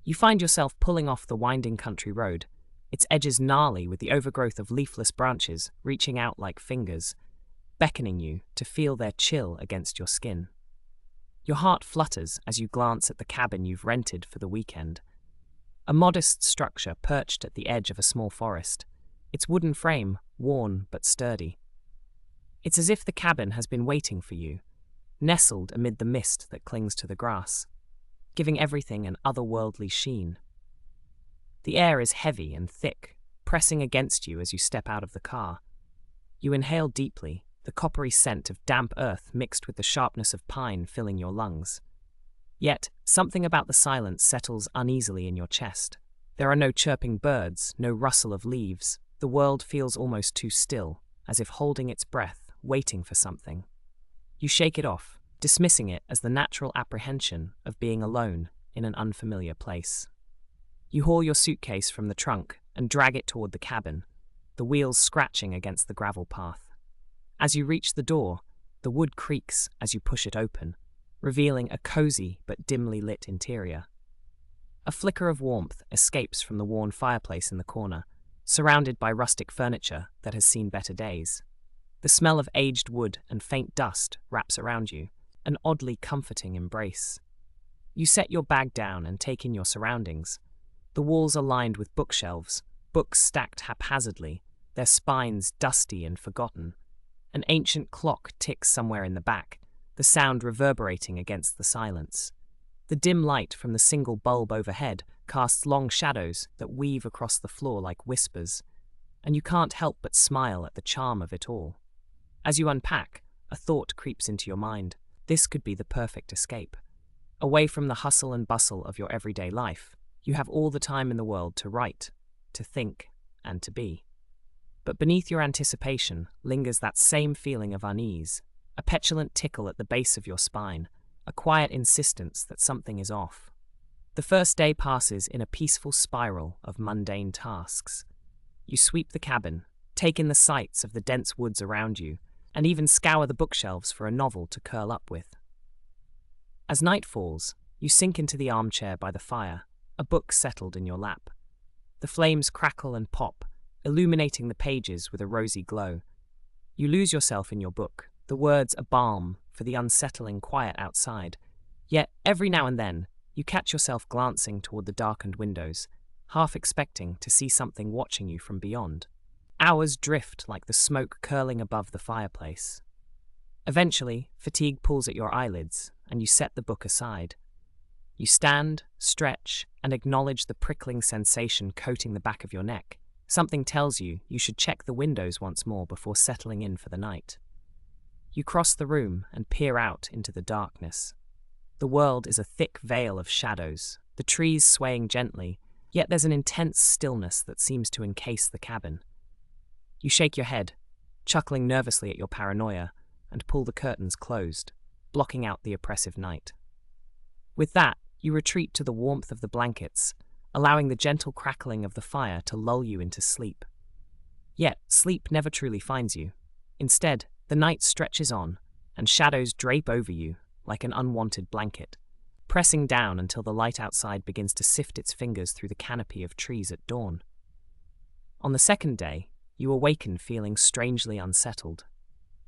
You find yourself pulling off the winding country road, its edges gnarly with the overgrowth of leafless branches reaching out like fingers, beckoning you to feel their chill against your skin. Your heart flutters as you glance at the cabin you've rented for the weekend. A modest structure perched at the edge of a small forest, its wooden frame worn but sturdy. It's as if the cabin has been waiting for you, nestled amid the mist that clings to the grass, giving everything an otherworldly sheen. The air is heavy and thick, pressing against you as you step out of the car. You inhale deeply, the coppery scent of damp earth mixed with the sharpness of pine filling your lungs. Yet, something about the silence settles uneasily in your chest. There are no chirping birds, no rustle of leaves. The world feels almost too still, as if holding its breath, waiting for something. You shake it off, dismissing it as the natural apprehension of being alone in an unfamiliar place. You haul your suitcase from the trunk and drag it toward the cabin, the wheels scratching against the gravel path. As you reach the door, the wood creaks as you push it open, revealing a cozy but dimly lit interior. A flicker of warmth escapes from the worn fireplace in the corner, surrounded by rustic furniture that has seen better days. The smell of aged wood and faint dust wraps around you, an oddly comforting embrace. You set your bag down and take in your surroundings. The walls are lined with bookshelves, books stacked haphazardly, their spines dusty and forgotten. An ancient clock ticks somewhere in the back, the sound reverberating against the silence. The dim light from the single bulb overhead casts long shadows that weave across the floor like whispers, and you can't help but smile at the charm of it all. As you unpack, a thought creeps into your mind. This could be the perfect escape. Away from the hustle and bustle of your everyday life, you have all the time in the world to write, to think, and to be. But beneath your anticipation lingers that same feeling of unease, a petulant tickle at the base of your spine, a quiet insistence that something is off. The first day passes in a peaceful spiral of mundane tasks. You sweep the cabin, take in the sights of the dense woods around you, and even scour the bookshelves for a novel to curl up with. As night falls, you sink into the armchair by the fire, a book settled in your lap. The flames crackle and pop, illuminating the pages with a rosy glow. You lose yourself in your book, the words a balm for the unsettling quiet outside. Yet, every now and then, you catch yourself glancing toward the darkened windows, half expecting to see something watching you from beyond. Hours drift like the smoke curling above the fireplace. Eventually, fatigue pulls at your eyelids, and you set the book aside. You stand, stretch, and acknowledge the prickling sensation coating the back of your neck. Something tells you should check the windows once more before settling in for the night. You cross the room and peer out into the darkness. The world is a thick veil of shadows, the trees swaying gently, yet there's an intense stillness that seems to encase the cabin. You shake your head, chuckling nervously at your paranoia, and pull the curtains closed, blocking out the oppressive night. With that, you retreat to the warmth of the blankets, allowing the gentle crackling of the fire to lull you into sleep. Yet, sleep never truly finds you. Instead, the night stretches on, and shadows drape over you like an unwanted blanket, pressing down until the light outside begins to sift its fingers through the canopy of trees at dawn. On the second day, you awaken feeling strangely unsettled.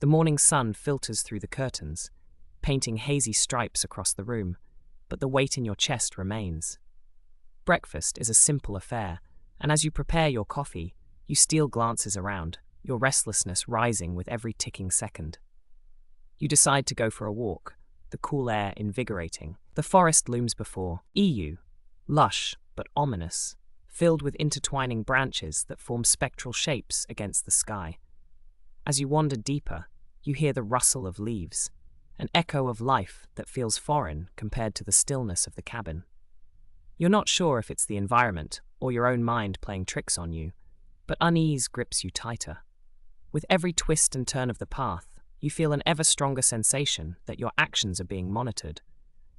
The morning sun filters through the curtains, painting hazy stripes across the room, but the weight in your chest remains. Breakfast is a simple affair, and as you prepare your coffee, you steal glances around, your restlessness rising with every ticking second. You decide to go for a walk, the cool air invigorating. The forest looms before you, lush but ominous, filled with intertwining branches that form spectral shapes against the sky. As you wander deeper, you hear the rustle of leaves, an echo of life that feels foreign compared to the stillness of the cabin. You're not sure if it's the environment or your own mind playing tricks on you, but unease grips you tighter. With every twist and turn of the path, you feel an ever stronger sensation that your actions are being monitored,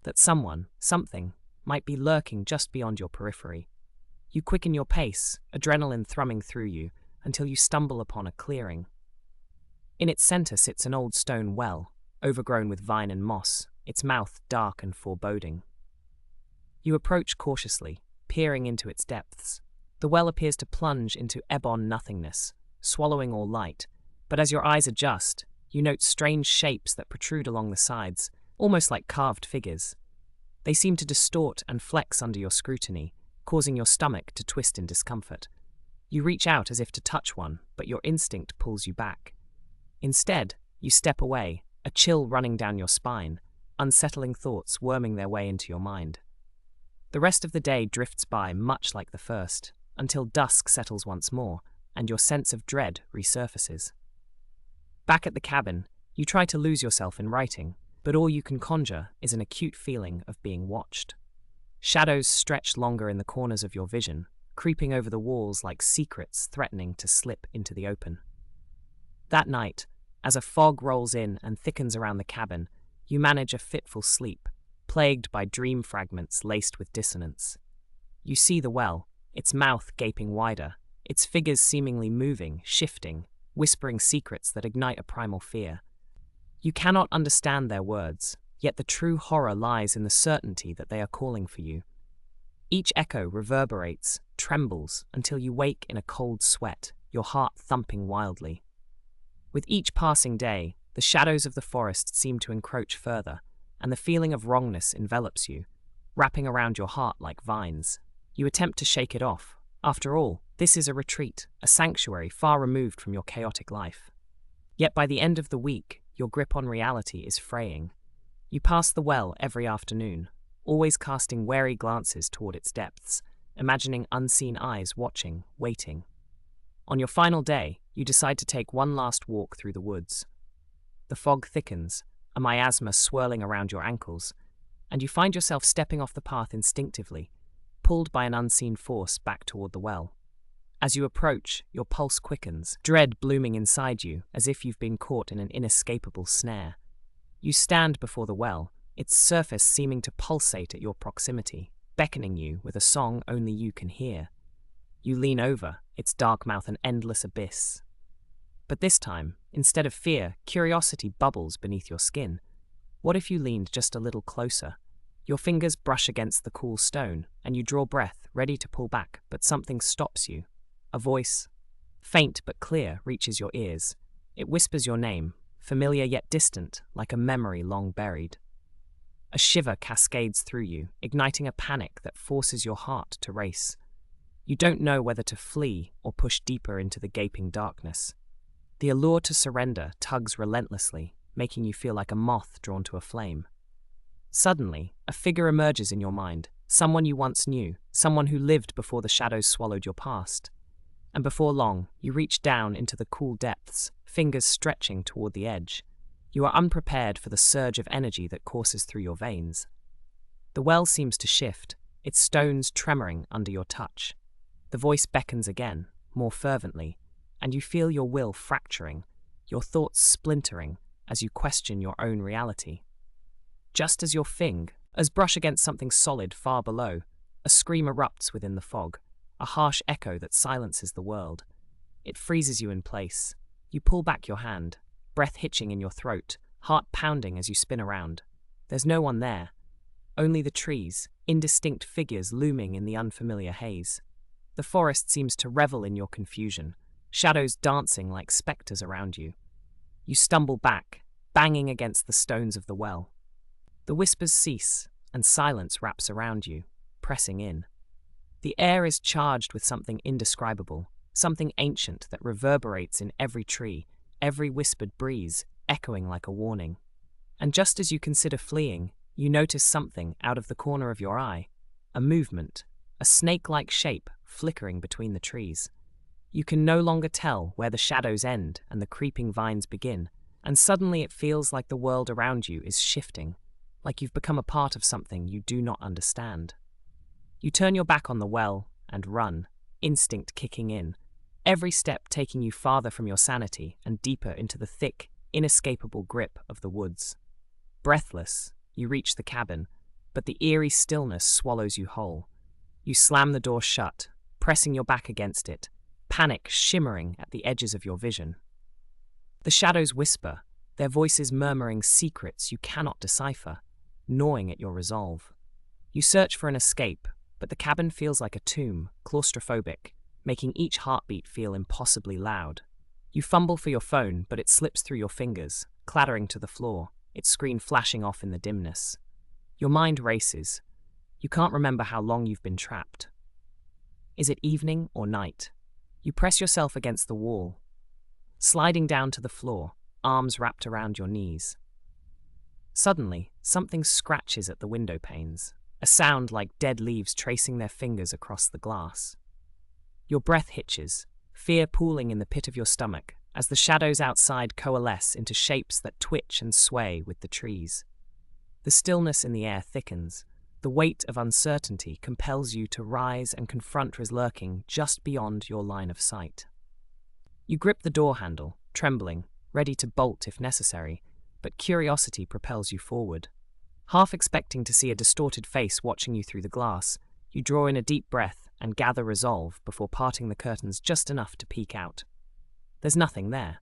that someone, something, might be lurking just beyond your periphery. You quicken your pace, adrenaline thrumming through you, until you stumble upon a clearing. In its center sits an old stone well, overgrown with vine and moss, its mouth dark and foreboding. You approach cautiously, peering into its depths. The well appears to plunge into ebon nothingness, swallowing all light, but as your eyes adjust, you note strange shapes that protrude along the sides, almost like carved figures. They seem to distort and flex under your scrutiny, causing your stomach to twist in discomfort. You reach out as if to touch one, but your instinct pulls you back. Instead, you step away, a chill running down your spine, unsettling thoughts worming their way into your mind. The rest of the day drifts by much like the first, until dusk settles once more, and your sense of dread resurfaces. Back at the cabin, you try to lose yourself in writing, but all you can conjure is an acute feeling of being watched. Shadows stretch longer in the corners of your vision, creeping over the walls like secrets threatening to slip into the open. That night, as a fog rolls in and thickens around the cabin, you manage a fitful sleep, plagued by dream fragments laced with dissonance. You see the well, its mouth gaping wider, its figures seemingly moving, shifting, whispering secrets that ignite a primal fear. You cannot understand their words, yet the true horror lies in the certainty that they are calling for you. Each echo reverberates, trembles, until you wake in a cold sweat, your heart thumping wildly. With each passing day, the shadows of the forest seem to encroach further, and the feeling of wrongness envelops you, wrapping around your heart like vines. You attempt to shake it off. After all, this is a retreat, a sanctuary far removed from your chaotic life. Yet by the end of the week, your grip on reality is fraying. You pass the well every afternoon, always casting wary glances toward its depths, imagining unseen eyes watching, waiting. On your final day, you decide to take one last walk through the woods. The fog thickens, a miasma swirling around your ankles, and you find yourself stepping off the path instinctively, pulled by an unseen force back toward the well. As you approach, your pulse quickens, dread blooming inside you as if you've been caught in an inescapable snare. You stand before the well, its surface seeming to pulsate at your proximity, beckoning you with a song only you can hear. You lean over, its dark mouth an endless abyss. But this time, instead of fear, curiosity bubbles beneath your skin. What if you leaned just a little closer? Your fingers brush against the cool stone, and you draw breath, ready to pull back, but something stops you. A voice, faint but clear, reaches your ears. It whispers your name, familiar yet distant, like a memory long buried. A shiver cascades through you, igniting a panic that forces your heart to race. You don't know whether to flee or push deeper into the gaping darkness. The allure to surrender tugs relentlessly, making you feel like a moth drawn to a flame. Suddenly, a figure emerges in your mind, someone you once knew, someone who lived before the shadows swallowed your past. And before long, you reach down into the cool depths, fingers stretching toward the edge. You are unprepared for the surge of energy that courses through your veins. The well seems to shift, its stones tremoring under your touch. The voice beckons again, more fervently, and you feel your will fracturing, your thoughts splintering as you question your own reality. Just as your fingers brush against something solid far below, a scream erupts within the fog, a harsh echo that silences the world. It freezes you in place. You pull back your hand, breath hitching in your throat, heart pounding as you spin around. There's no one there, only the trees, indistinct figures looming in the unfamiliar haze. The forest seems to revel in your confusion, shadows dancing like specters around you. You stumble back, banging against the stones of the well. The whispers cease, and silence wraps around you, pressing in. The air is charged with something indescribable, something ancient that reverberates in every tree, every whispered breeze, echoing like a warning. And just as you consider fleeing, you notice something out of the corner of your eye, a movement, a snake-like shape flickering between the trees. You can no longer tell where the shadows end and the creeping vines begin, and suddenly it feels like the world around you is shifting, like you've become a part of something you do not understand. You turn your back on the well and run, instinct kicking in, every step taking you farther from your sanity and deeper into the thick, inescapable grip of the woods. Breathless, you reach the cabin, but the eerie stillness swallows you whole. You slam the door shut, pressing your back against it, panic shimmering at the edges of your vision. The shadows whisper, their voices murmuring secrets you cannot decipher, gnawing at your resolve. You search for an escape, but the cabin feels like a tomb, claustrophobic, making each heartbeat feel impossibly loud. You fumble for your phone, but it slips through your fingers, clattering to the floor, its screen flashing off in the dimness. Your mind races. You can't remember how long you've been trapped. Is it evening or night? You press yourself against the wall, sliding down to the floor, arms wrapped around your knees. Suddenly, something scratches at the window panes, a sound like dead leaves tracing their fingers across the glass. Your breath hitches, fear pooling in the pit of your stomach as the shadows outside coalesce into shapes that twitch and sway with the trees. The stillness in the air thickens. The weight of uncertainty compels you to rise and confront what is lurking just beyond your line of sight. You grip the door handle, trembling, ready to bolt if necessary, but curiosity propels you forward. Half expecting to see a distorted face watching you through the glass, you draw in a deep breath and gather resolve before parting the curtains just enough to peek out. There's nothing there.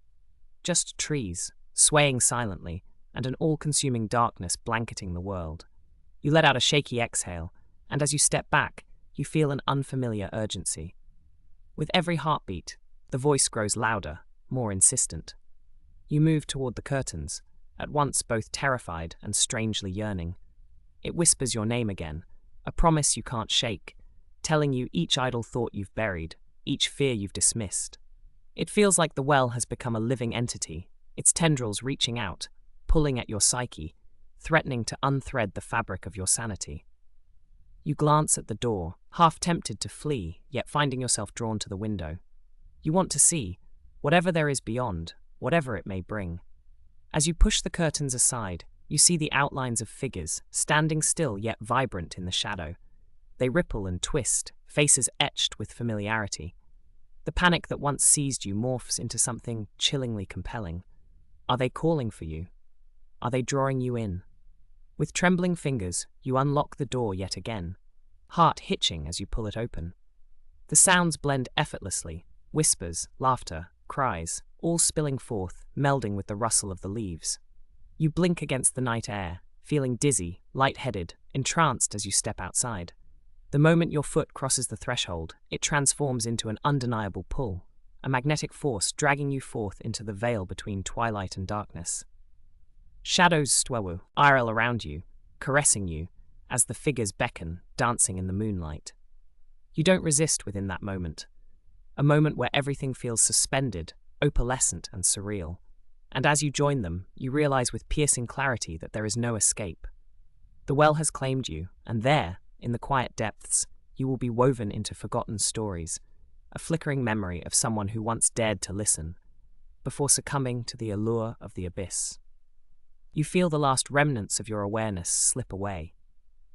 Just trees, swaying silently, and an all-consuming darkness blanketing the world. You let out a shaky exhale, and as you step back, you feel an unfamiliar urgency. With every heartbeat, the voice grows louder, more insistent. You move toward the curtains, at once both terrified and strangely yearning. It whispers your name again, a promise you can't shake, telling you each idle thought you've buried, each fear you've dismissed. It feels like the well has become a living entity, its tendrils reaching out, pulling at your psyche, threatening to unthread the fabric of your sanity. You glance at the door, half tempted to flee, yet finding yourself drawn to the window. You want to see, whatever there is beyond, whatever it may bring. As you push the curtains aside, you see the outlines of figures, standing still yet vibrant in the shadow. They ripple and twist, faces etched with familiarity. The panic that once seized you morphs into something chillingly compelling. Are they calling for you? Are they drawing you in? With trembling fingers, you unlock the door yet again, heart hitching as you pull it open. The sounds blend effortlessly, whispers, laughter, cries, all spilling forth, melding with the rustle of the leaves. You blink against the night air, feeling dizzy, lightheaded, entranced as you step outside. The moment your foot crosses the threshold, it transforms into an undeniable pull, a magnetic force dragging you forth into the veil between twilight and darkness. Shadows swirl around you, caressing you, as the figures beckon, dancing in the moonlight. You don't resist within that moment, a moment where everything feels suspended, opalescent and surreal. And as you join them, you realize with piercing clarity that there is no escape. The well has claimed you, and there, in the quiet depths, you will be woven into forgotten stories, a flickering memory of someone who once dared to listen, before succumbing to the allure of the abyss. You feel the last remnants of your awareness slip away.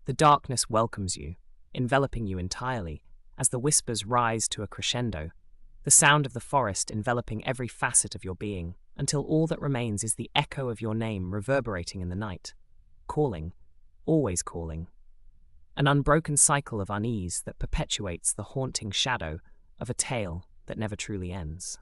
The darkness welcomes you, enveloping you entirely, as the whispers rise to a crescendo, the sound of the forest enveloping every facet of your being, until all that remains is the echo of your name reverberating in the night, calling, always calling. An unbroken cycle of unease that perpetuates the haunting shadow of a tale that never truly ends.